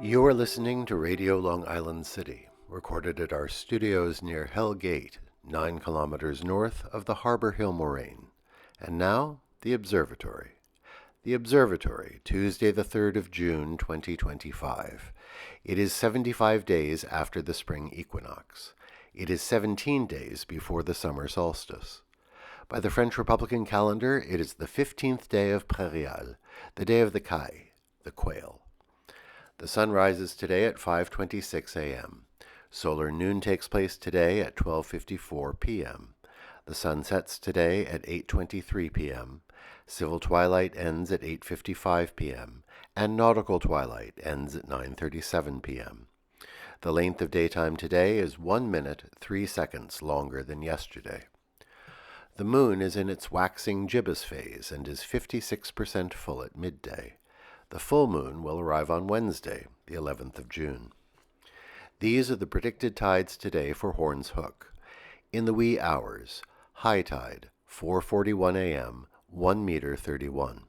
You are listening to Radio Long Island City, recorded at our studios near Hell Gate, 9 kilometers north of the Harbor Hill Moraine. And now, the Observatory. The Observatory, Tuesday the 3rd of June, 2025. It is 75 days after the spring equinox. It is 17 days before the summer solstice. By the French Republican calendar, it is the 15th day of Prairial, the day of the Caille, the quail. The sun rises today at 5:26 a.m. Solar noon takes place today at 12:54 p.m. The sun sets today at 8:23 p.m. Civil twilight ends at 8:55 p.m. and nautical twilight ends at 9:37 p.m. The length of daytime today is 1 minute 3 seconds longer than yesterday. The moon is in its waxing gibbous phase and is 56% full at midday. The full moon will arrive on Wednesday, the 11th of June. These are the predicted tides today for Horns Hook. In the wee hours, high tide, 4:41 a.m., 1 meter 31.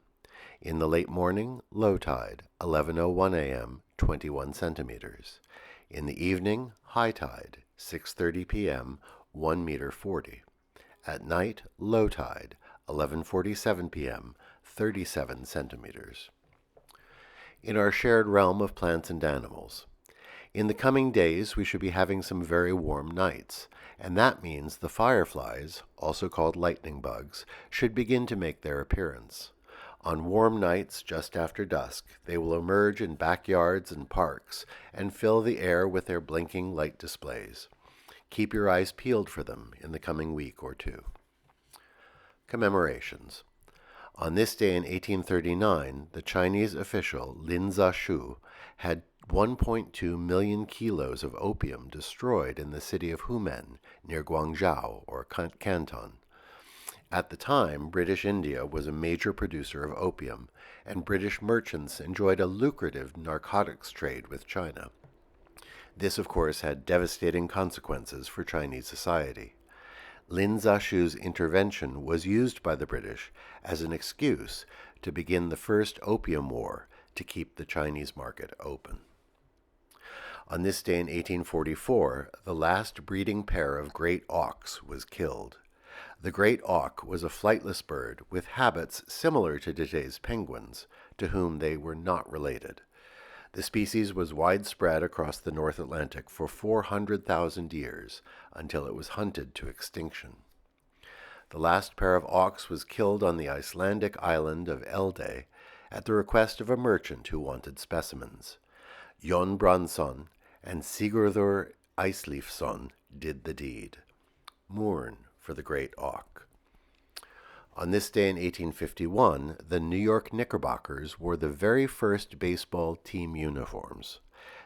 In the late morning, low tide, 11:01 a.m., 21 centimeters. In the evening, high tide, 6:30 p.m., 1 meter 40. At night, low tide, 11:47 p.m., 37 centimeters. In our shared realm of plants and animals. In the coming days, we should be having some very warm nights, and that means the fireflies, also called lightning bugs, should begin to make their appearance. On warm nights just after dusk, they will emerge in backyards and parks and fill the air with their blinking light displays. Keep your eyes peeled for them in the coming week or two. Commemorations. On this day in 1839, the Chinese official Lin Zexu had 1.2 million kilos of opium destroyed in the city of Humen, near Guangzhou, or Canton. At the time, British India was a major producer of opium, and British merchants enjoyed a lucrative narcotics trade with China. This, of course, had devastating consequences for Chinese society. Lin Zexu's intervention was used by the British as an excuse to begin the First Opium War to keep the Chinese market open. On this day in 1844, the last breeding pair of great auks was killed. The great auk was a flightless bird with habits similar to today's penguins, to whom they were not related. The species was widespread across the North Atlantic for 400,000 years until it was hunted to extinction. The last pair of auks was killed on the Icelandic island of Elde at the request of a merchant who wanted specimens. Jon Branson and Sigurður Eisleifsson did the deed. Mourn for the great auk. On this day in 1851, the New York Knickerbockers wore the very first baseball team uniforms.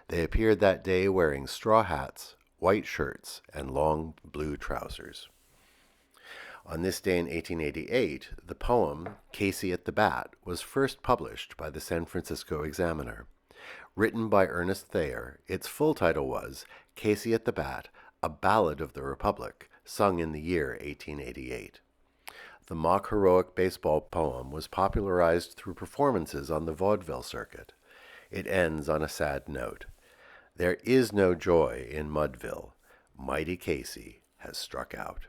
They appeared that day wearing straw hats, white shirts, and long blue trousers. On this day in 1888, the poem Casey at the Bat was first published by the San Francisco Examiner. Written by Ernest Thayer, its full title was Casey at the Bat, a Ballad of the Republic, sung in the year 1888. The mock heroic baseball poem was popularized through performances on the vaudeville circuit. It ends on a sad note. There is no joy in Mudville. Mighty Casey has struck out.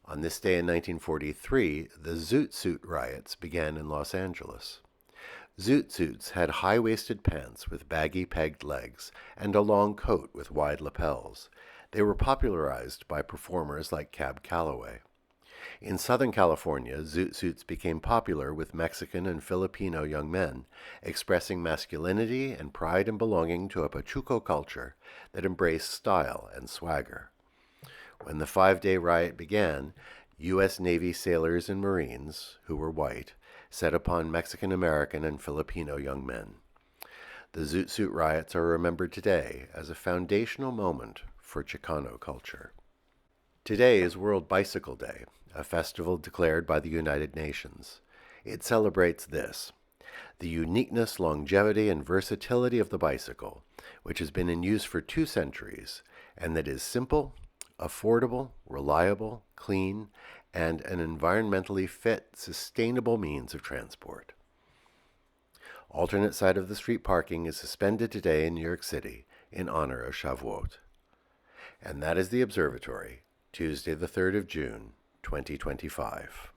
On this day in 1943, the Zoot Suit riots began in Los Angeles. Zoot Suits had high-waisted pants with baggy pegged legs and a long coat with wide lapels. They were popularized by performers like Cab Calloway. In Southern California, zoot suits became popular with Mexican and Filipino young men, expressing masculinity and pride in belonging to a Pachuco culture that embraced style and swagger. When the 5-day riot began, U.S. Navy sailors and Marines, who were white, set upon Mexican-American and Filipino young men. The zoot suit riots are remembered today as a foundational moment for Chicano culture. Today is World Bicycle Day, a festival declared by the United Nations. It celebrates this: the uniqueness, longevity, and versatility of the bicycle, which has been in use for 2 centuries, and that is simple, affordable, reliable, clean, and an environmentally fit, sustainable means of transport. Alternate side of the street parking is suspended today in New York City in honor of Shavuot. And that is the Observatory, Tuesday the 3rd of June, 2025.